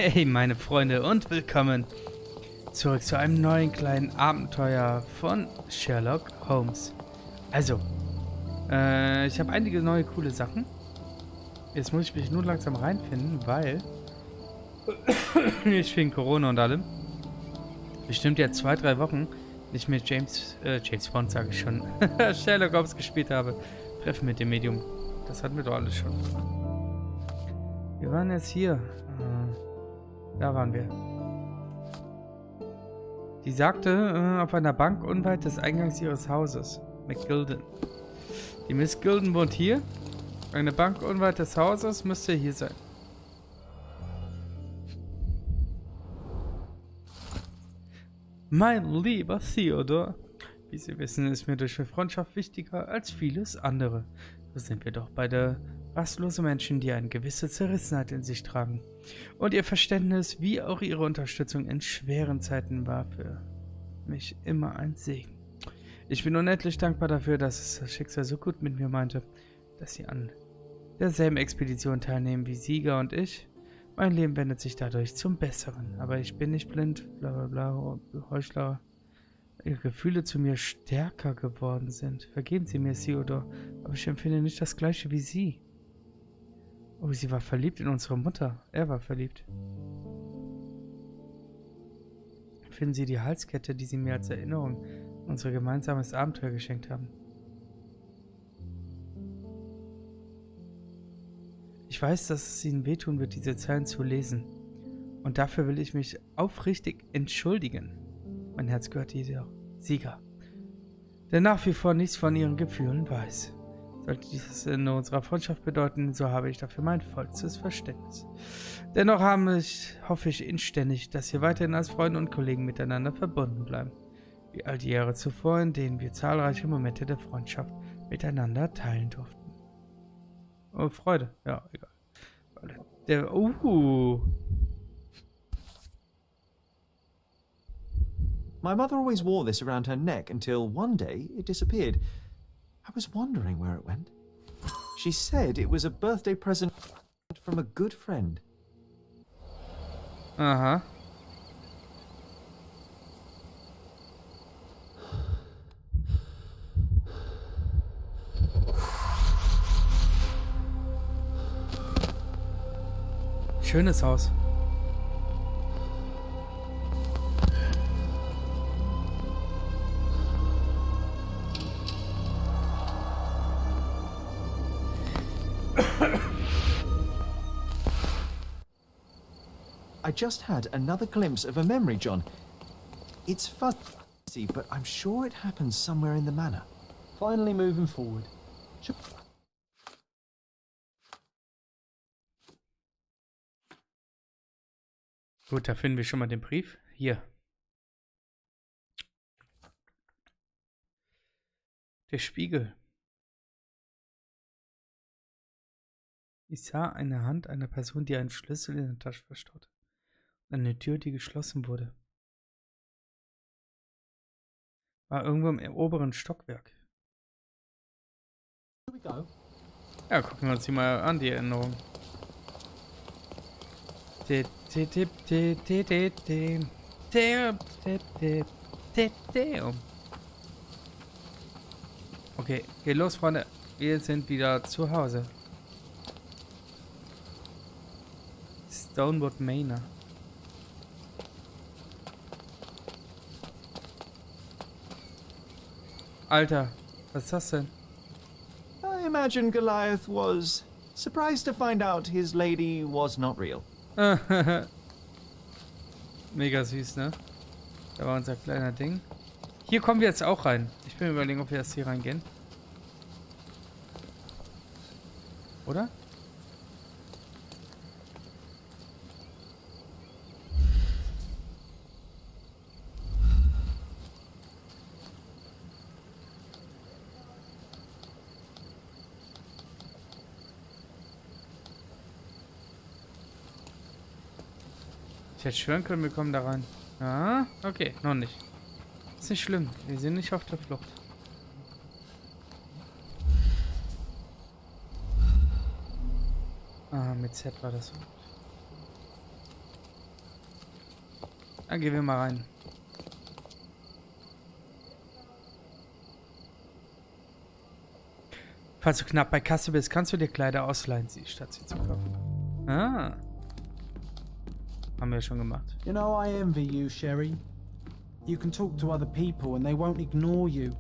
Hey meine Freunde und willkommen zurück zu einem neuen kleinen Abenteuer von Sherlock Holmes. Also, ich habe einige neue coole Sachen. Jetzt muss ich mich nur langsam reinfinden, weil ich wegen Corona und allem bestimmt jetzt 2-3 Wochen nicht mehr James Bond, sage ich schon, Sherlock Holmes gespielt habe. Treffen mit dem Medium. Das hatten wir doch alles schon. Wir waren jetzt hier. Da waren wir. Die sagte, auf einer Bank unweit des Eingangs ihres Hauses. McGilden. Die Miss Gilden wohnt hier. Eine Bank unweit des Hauses müsste hier sein. Mein lieber Theodor. Wie Sie wissen, ist mir durch Freundschaft wichtiger als vieles andere. So sind wir doch beide rastlose Menschen, die eine gewisse Zerrissenheit in sich tragen. Und ihr Verständnis, wie auch ihre Unterstützung in schweren Zeiten war für mich immer ein Segen. Ich bin unendlich dankbar dafür, dass das Schicksal so gut mit mir meinte, dass sie an derselben Expedition teilnehmen wie Sieger und ich. Mein Leben wendet sich dadurch zum Besseren. Aber ich bin nicht blind, bla bla bla, Heuchler. Ihre Gefühle zu mir stärker geworden sind. Vergeben Sie mir, Theodor, aber ich empfinde nicht das Gleiche wie Sie. Oh, sie war verliebt in unsere Mutter. Er war verliebt. Finden Sie die Halskette, die Sie mir als Erinnerung an unser gemeinsames Abenteuer geschenkt haben. Ich weiß, dass es Ihnen wehtun wird, diese Zeilen zu lesen. Und dafür will ich mich aufrichtig entschuldigen. Mein Herz gehört dieser Sieger, der nach wie vor nichts von ihren Gefühlen weiß. Sollte dies in unserer Freundschaft bedeuten, so habe ich dafür mein vollstes Verständnis. Dennoch hoffe ich inständig, dass wir weiterhin als Freunde und Kollegen miteinander verbunden bleiben. Wie all die Jahre zuvor, in denen wir zahlreiche Momente der Freundschaft miteinander teilen durften. Oh, Freude. Ja, egal. My mother always wore this around her neck until one day it disappeared. I was wondering where it went. She said it was a birthday present from a good friend. Aha. Schönes Haus. I just had another glimpse of a memory, John. It's fuzzy, but I'm sure it happens somewhere in the manor. Finally moving forward. Gut, da finden wir schon mal den Brief. Hier. Der Spiegel. Ich sah eine Hand einer Person, die einen Schlüssel in der Tasche verstaute. Eine Tür, die geschlossen wurde. War irgendwo im oberen Stockwerk. Ja, gucken wir uns die mal an, die Erinnerung. Okay, geht los, Freunde. Wir sind wieder zu Hause. Stonewood Manor. Alter, was ist das denn? I imagine Goliath was surprised to find out his lady was not real. Mega süß, ne? Da war unser kleiner Ding. Hier kommen wir jetzt auch rein. Ich bin überlegen, ob wir erst hier reingehen. Oder? Ich hätte schwören können, wir kommen da rein. Ah, okay, noch nicht. Ist nicht schlimm, wir sind nicht auf der Flucht. Ah, mit Z war das so. Dann gehen wir mal rein. Falls du knapp bei Kasse bist, kannst du dir Kleider ausleihen, statt sie zu kaufen. Ah. Haben wir schon gemacht. You know, I envy you, Sherry. You can talk to other people and they won't ignore you.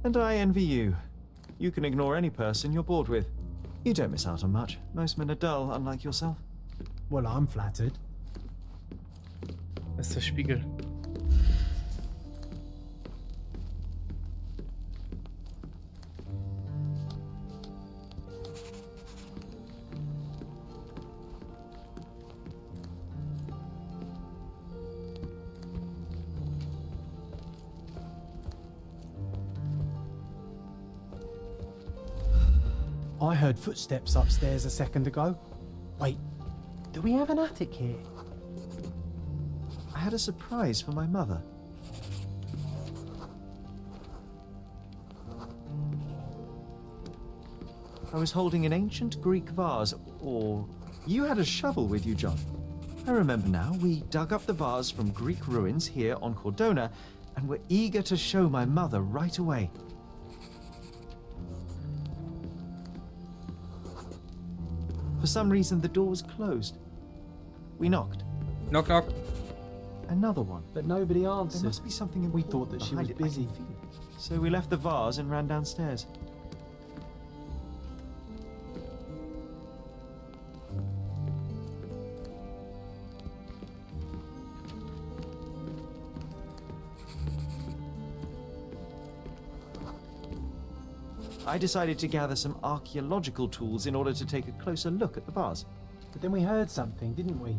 And I envy you. You can ignore any person you're bored with. You don't miss out on much. Most men are dull, unlike yourself. Well, I'm flattered. Das ist der Spiegel. I heard footsteps upstairs a second ago. Wait, do we have an attic here? I had a surprise for my mother. I was holding an ancient Greek vase, or you had a shovel with you, John. I remember now, we dug up the vase from Greek ruins here on Cordona, and were eager to show my mother right away. For some reason, the door was closed. We knocked. Knock, knock. Another one. But nobody There answered. must be something We thought that she was behind it. I busy. can feel it. So we left the vase and ran downstairs. I decided to gather some archaeological tools in order to take a closer look at the vase. But then we heard something, didn't we?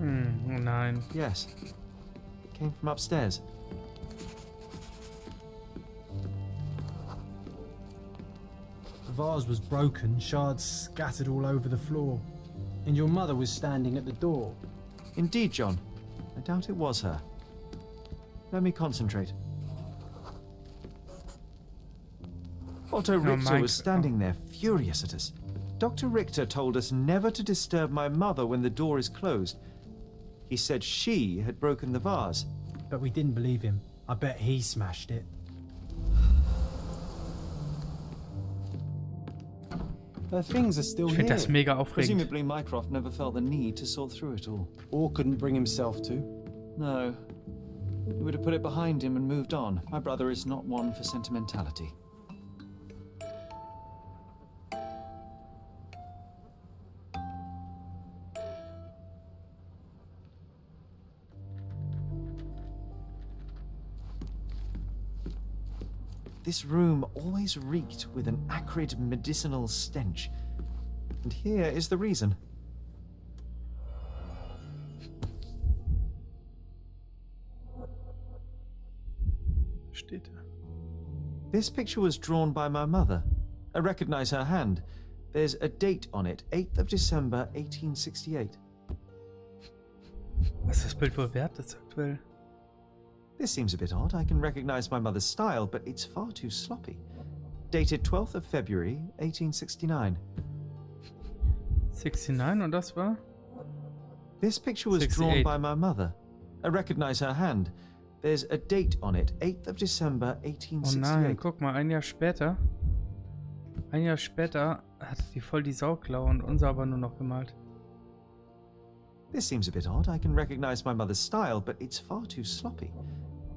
Oh nein. Yes. It came from upstairs. The vase was broken, shards scattered all over the floor. And your mother was standing at the door. Indeed, John. I doubt it was her. Let me concentrate. Otto Richter was standing there, furious at us. Dr. Richter told us never to disturb my mother when the door is closed. He said she had broken the vase. But we didn't believe him. I bet he smashed it. Her things are still Ich here. finde das mega aufregend. Presumably Mycroft never felt the need to sort through it all. Or couldn't bring himself to. No. He would have put it behind him and moved on. My brother is not one for sentimentality. This room always reeked with an acrid medicinal stench. And here is the reason. Steht da. This picture was drawn by my mother. I recognize her hand. There's a date on it, 8th of December, 1868. Was das Bild wohl wert ist aktuell? This seems a bit odd. I can recognize my mother's style, but it's far too sloppy. Dated 12th of February, 1869. 69 und das war? This picture was 68. drawn by my mother. I recognize her hand. There's a date on it, 8th of December, Oh 1868. nein, guck mal, ein Jahr später. Ein Jahr später hatte die voll die Sauklaue und unser aber nur noch gemalt. This seems a bit odd. I can recognize my mother's style, but it's far too sloppy.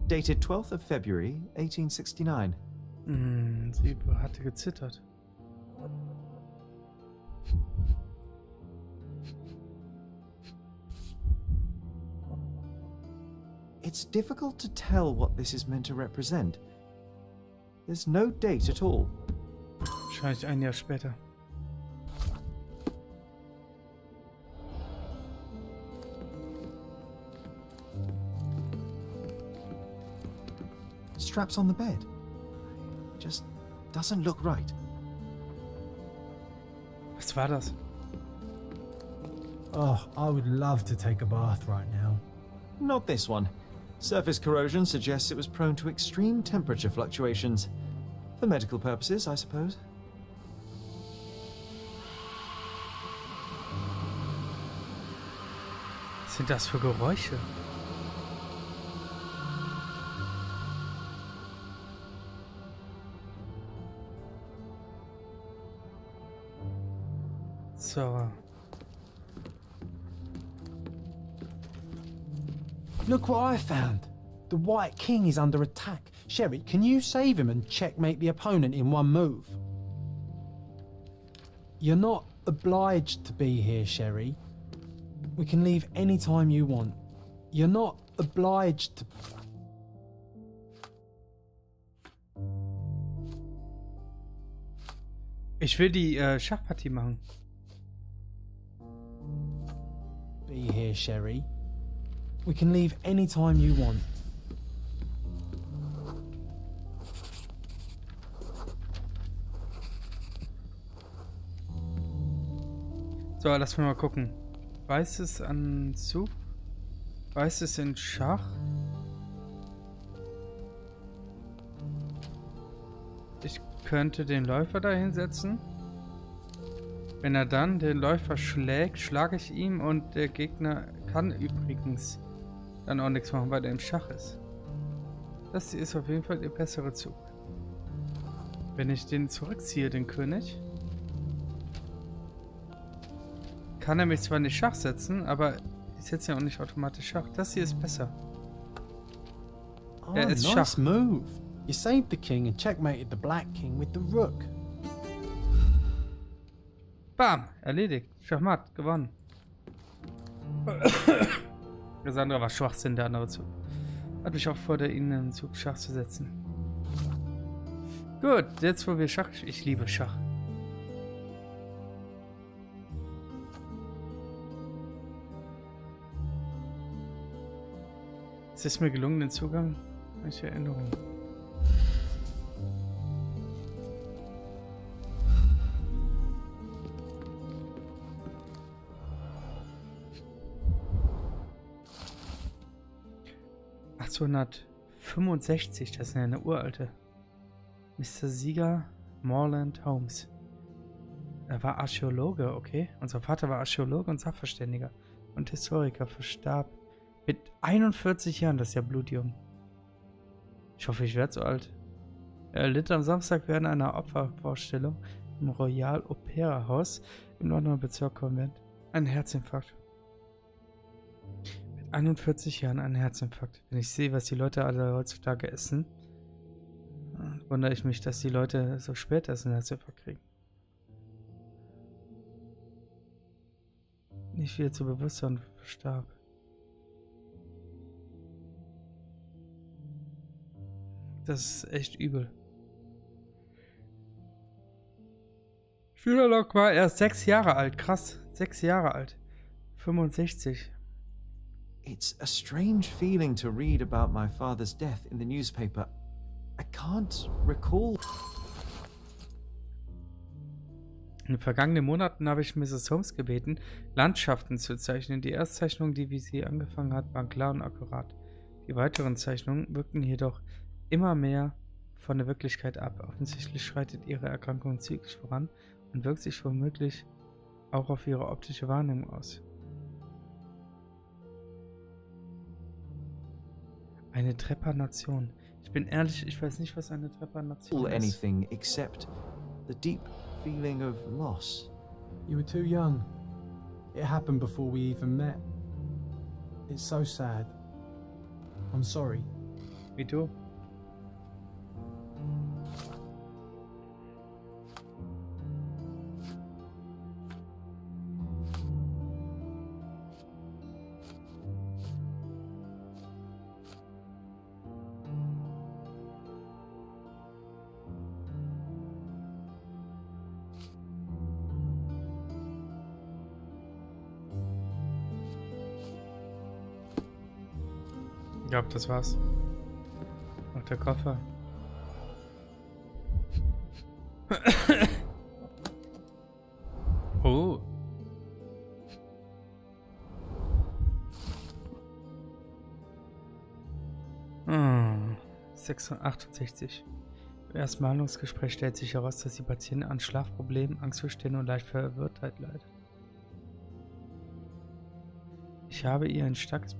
Dated 12th of February, 1869. Sie hatte gezittert. It's difficult to tell what this is meant to represent. There's no date at all. Wahrscheinlich ein Jahr später. Straps on the bed. Just doesn't look right. Was war das? Oh, I would love to take a bath right now. Not this one. Surface corrosion suggests it was prone to extreme temperature fluctuations. For medical purposes, I suppose. Was sind das für Geräusche? So. Look what I found. The White King is under attack. Sherry, can you save him and checkmate the opponent in one move? You're not obliged to be here, Sherry. We can leave any time you want. You're not obliged to... Ich will die Schachpartie machen. Be here, Sherry. We can leave any time you want. So, lass mal gucken. Weißes an Zug. Weißes in Schach. Ich könnte den Läufer da hinsetzen. Wenn er dann den Läufer schlägt, schlage ich ihm und der Gegner kann übrigens dann auch nichts machen, weil er im Schach ist. Das hier ist auf jeden Fall der bessere Zug. Wenn ich den zurückziehe, den König, kann er mich zwar nicht Schach setzen, aber ich setze ja auch nicht automatisch Schach. Das hier ist besser. Er ist nice Schach. move. You saved the king and checkmated the black king with the rook. Bam! Erledigt. Schachmatt. Gewonnen. Das andere war Schwachsinn, der andere Zug. Hat mich auch vor, ihn in den Zug Schach zu setzen. Gut, jetzt wo wir Schach... Ich liebe Schach. Es ist mir gelungen, den Zugang... Welche Erinnerung? ...1865, das ist ja eine uralte. Mr. Sieger Morland Holmes. Er war Archäologe, okay. Unser Vater war Archäologe und Sachverständiger. Und Historiker, verstarb mit 41 Jahren, das ist ja blutjung. Ich hoffe, ich werde so alt. Er litt am Samstag während einer Opfervorstellung im Royal Opera House im Londoner Bezirk Convent. Ein Herzinfarkt. 41 Jahren ein Herzinfarkt. Wenn ich sehe, was die Leute alle heutzutage essen, wundere ich mich, dass die Leute so spät erst einen Herzinfarkt kriegen. Nicht viel zu Bewusstsein verstarb. Das ist echt übel. Sherlock war erst 6 Jahre alt. Krass. 6 Jahre alt. 65. It's a strange feeling to read about my father's death in the newspaper. I can't recall. In den vergangenen Monaten habe ich Mrs. Holmes gebeten, Landschaften zu zeichnen. Die Erstzeichnungen, die wie sie angefangen hat, waren klar und akkurat. Die weiteren Zeichnungen wirkten jedoch immer mehr von der Wirklichkeit ab. Offensichtlich schreitet ihre Erkrankung zügig voran und wirkt sich womöglich auch auf ihre optische Wahrnehmung aus. Eine Trepanation. Ich bin ehrlich, ich weiß nicht, was eine Trepanation ist. Anything except the deep feeling of loss. You were too young. It happened before we even met. It's so sad. I'm sorry. Wie du? Ich glaube, das war's. Noch der Koffer. Oh. Hm. 68. Im ersten Behandlungsgespräch stellt sich heraus, dass die Patientin an Schlafproblemen, Angstzuständen und leicht Verwirrtheit leidet. Ich habe ihr ein starkes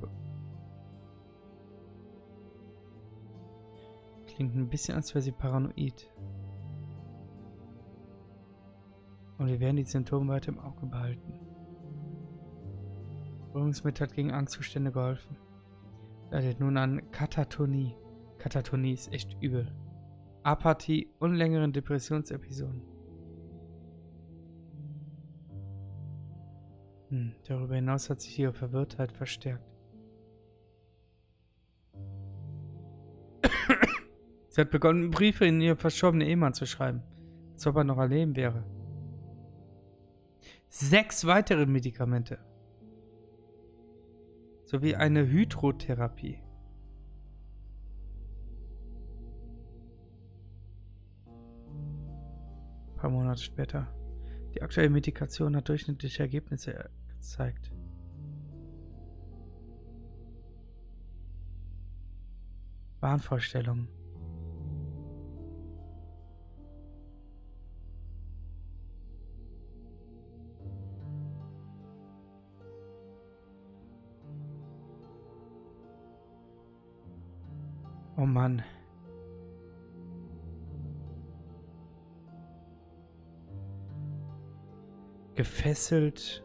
Klingt ein bisschen, als wäre sie paranoid. Und wir werden die Symptome weiter im Auge behalten. Beruhigungsmittel hat gegen Angstzustände geholfen. Leidet nun an Katatonie. Katatonie ist echt übel. Apathie und längeren Depressionsepisoden. Darüber hinaus hat sich ihre Verwirrtheit verstärkt. Sie hat begonnen, Briefe in ihr verstorbenen Ehemann zu schreiben, als ob er noch am Leben wäre. 6 weitere Medikamente. Sowie eine Hydrotherapie. Ein paar Monate später. Die aktuelle Medikation hat durchschnittliche Ergebnisse gezeigt. Wahnvorstellungen. Oh Mann. Gefesselt.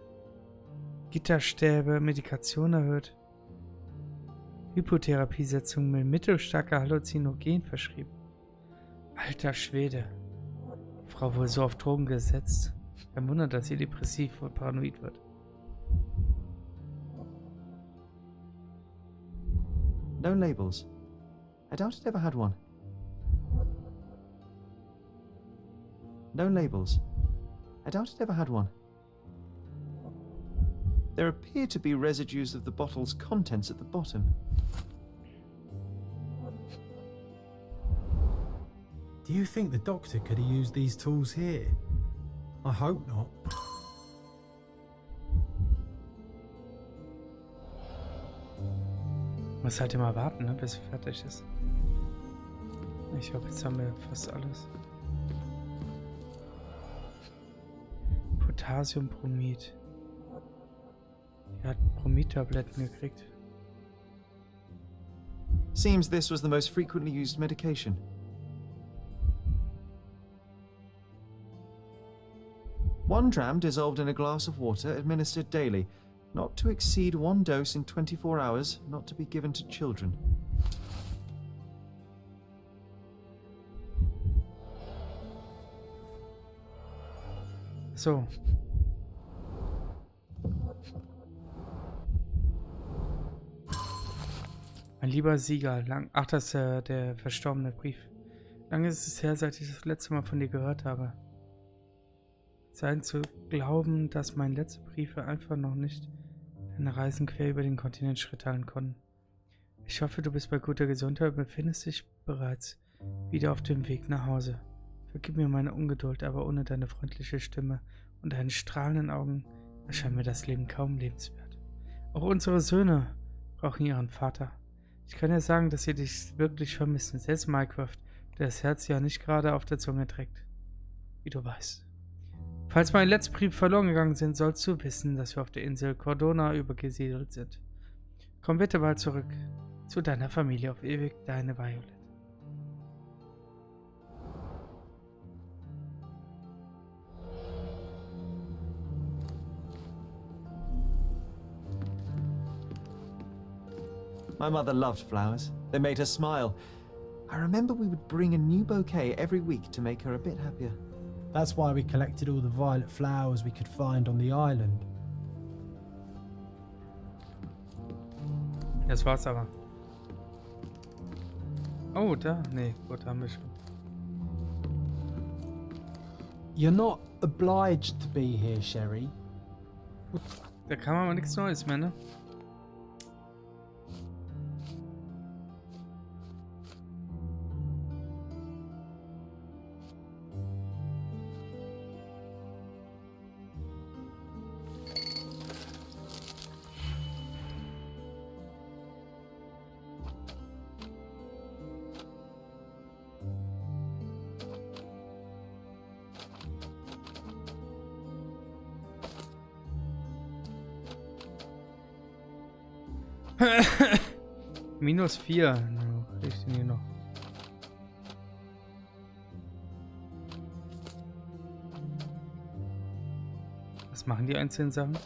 Gitterstäbe, Medikation erhöht. Hypotherapiesetzung mit mittelstarker Halluzinogen verschrieben. Alter Schwede. Die Frau wohl so auf Drogen gesetzt. Kein Wunder, dass sie depressiv und paranoid wird. No labels. I doubt it ever had one. No labels. I doubt it ever had one. There appear to be residues of the bottle's contents at the bottom. Do you think the doctor could have used these tools here? I hope not. Muss halt immer warten, ne, bis es fertig ist. Ich glaube, jetzt haben wir fast alles. Potassiumbromid. Er hat Bromid-Tabletten gekriegt. Seems this was the most frequently used medication. One dram dissolved in a glass of water, administered daily. Not to exceed 1 dose in 24 hours, not to be given to children. So. Mein lieber Sieger, ach, das ist der verstorbene Brief. Lange ist es her, seit ich das letzte Mal von dir gehört habe. Sein zu glauben, dass meine letzten Briefe einfach noch nicht deine Reisen quer über den Kontinent Schritt halten konnten. Ich hoffe, du bist bei guter Gesundheit und befindest dich bereits wieder auf dem Weg nach Hause. Vergib mir meine Ungeduld, aber ohne deine freundliche Stimme und deine strahlenden Augen erscheint mir das Leben kaum lebenswert. Auch unsere Söhne brauchen ihren Vater. Ich kann ja sagen, dass sie dich wirklich vermissen. Selbst Minecraft, der das Herz ja nicht gerade auf der Zunge trägt. Wie du weißt. Falls meine letzten Briefe verloren gegangen sind, sollst du wissen, dass wir auf der Insel Cordona übergesiedelt sind. Komm bitte bald zurück zu deiner Familie auf ewig, deine Violet. My mother loved flowers. They made her smile. I remember we would bring a new bouquet every week to make her a bit happier. That's why we collected all the violet flowers we could find on the island. Das war's aber. Oh, da? Nee, gut, haben wir schon. You're not obliged to be here, Sherry. Da kam aber nichts Neues mehr, ne? -4. No, krieg ich den hier noch. Was machen die einzelnen Sachen?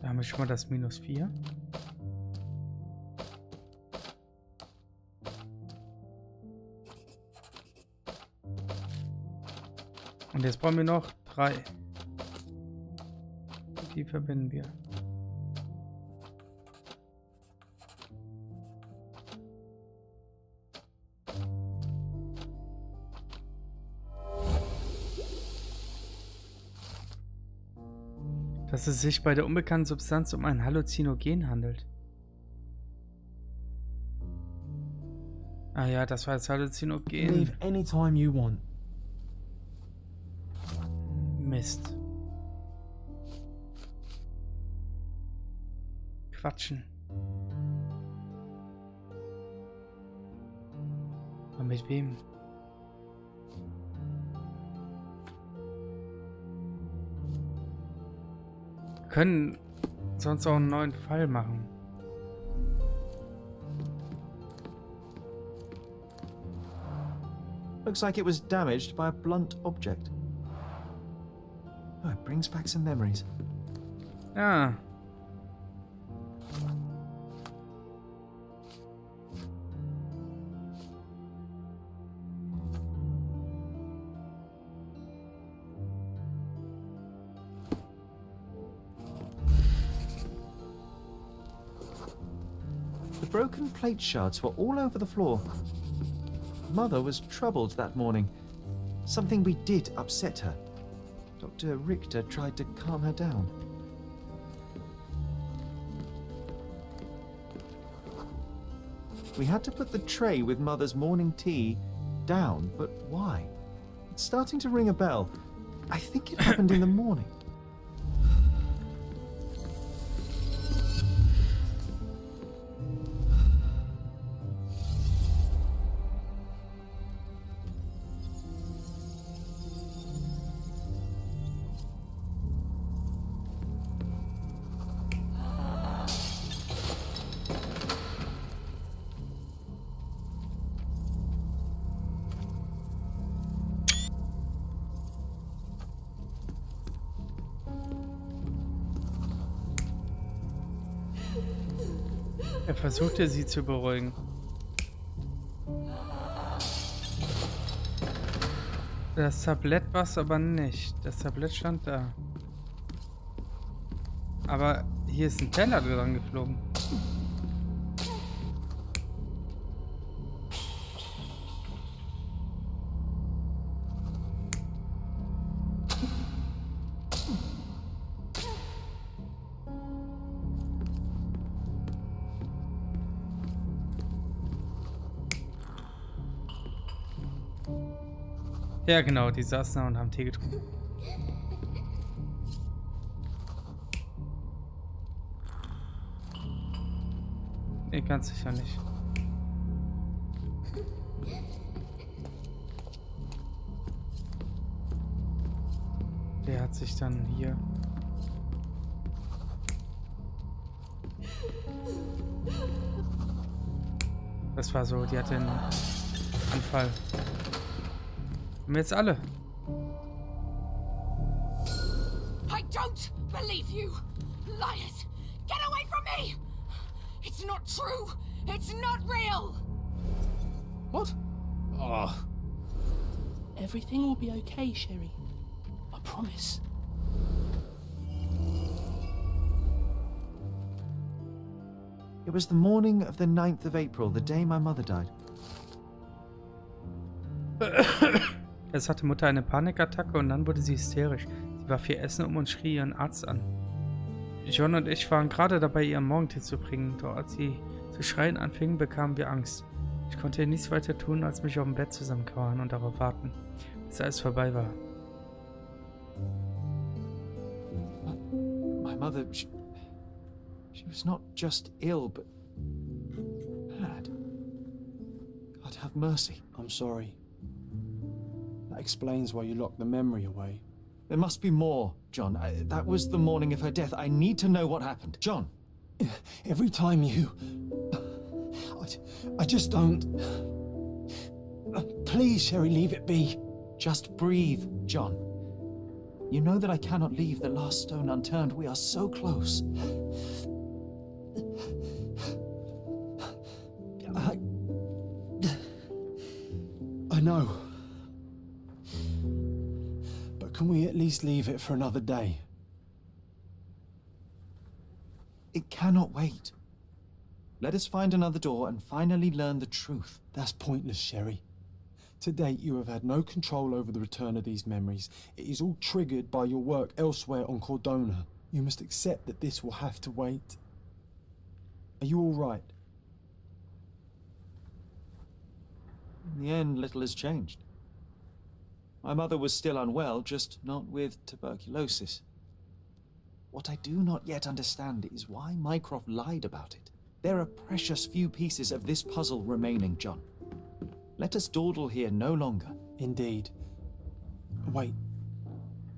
Da haben wir schon mal das -4. Und jetzt brauchen wir noch 3. Die verbinden wir. Dass es sich bei der unbekannten Substanz um ein Halluzinogen handelt. Ah ja, das war das Halluzinogen. Leave anytime you want. Mist. Quatschen. Aber mit wem? Wir können sonst auch einen neuen Fall machen. Looks like it was damaged by a blunt object. Oh, it brings back some memories. Ah. The broken plate shards were all over the floor. Mother was troubled that morning. Something we did upset her. Dr. Richter tried to calm her down. We had to put the tray with Mother's morning tea down, but why? It's starting to ring a bell. I think it happened in the morning. Er versuchte sie zu beruhigen. Das Tablett war es aber nicht. Das Tablett stand da. Aber hier ist ein Teller dran geflogen. Ja genau, die saßen da und haben Tee getrunken. Nee, ganz sicher nicht. Der hat sich dann hier... Das war so, die hatte einen Anfall. Haben wir jetzt alle? I don't believe you! Liars! Get away from me! It's not true! It's not real! What? Oh. Everything will be okay, Sherry. I promise. It was the morning of the 9th of April, the day my mother died. Es hatte Mutter eine Panikattacke und dann wurde sie hysterisch. Sie warf ihr Essen um und schrie ihren Arzt an. John und ich waren gerade dabei, ihr Morgentee zu bringen, doch als sie zu schreien anfing, bekamen wir Angst. Ich konnte nichts weiter tun, als mich auf dem Bett zusammenkauern und darauf warten, bis alles vorbei war. mother, she was not just ill, but bad. God have mercy. I'm sorry. That explains why you locked the memory away. There must be more, John. That was the morning of her death. I need to know what happened. John! Every time you... I just don't... Please, Sherry, leave it be. Just breathe, John. You know that I cannot leave the last stone unturned. We are so close. I know. But can we at least leave it for another day? It cannot wait. Let us find another door and finally learn the truth. That's pointless, Sherry. To date, you have had no control over the return of these memories. It is all triggered by your work elsewhere on Cordona. You must accept that this will have to wait. Are you all right? In the end, little has changed. My mother was still unwell, just not with tuberculosis. What I do not yet understand is why Mycroft lied about it. There are precious few pieces of this puzzle remaining, John. Let us dawdle here no longer. Indeed. Wait,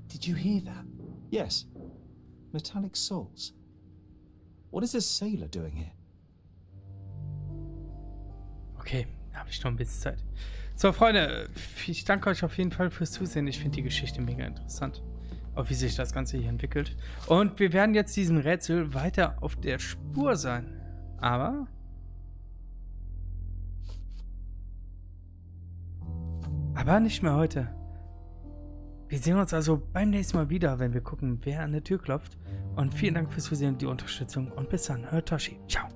did you hear that? Yes. Metallic souls. What is this sailor doing here? Okay, habe ich noch ein bisschen Zeit. So, Freunde, ich danke euch auf jeden Fall fürs Zusehen. Ich finde die Geschichte mega interessant. Auch wie sich das Ganze hier entwickelt. Und wir werden jetzt diesem Rätsel weiter auf der Spur sein. Aber... nicht mehr heute. Wir sehen uns also beim nächsten Mal wieder, wenn wir gucken, wer an der Tür klopft. Und vielen Dank fürs Zusehen und die Unterstützung. Und bis dann, euer Toshi. Ciao.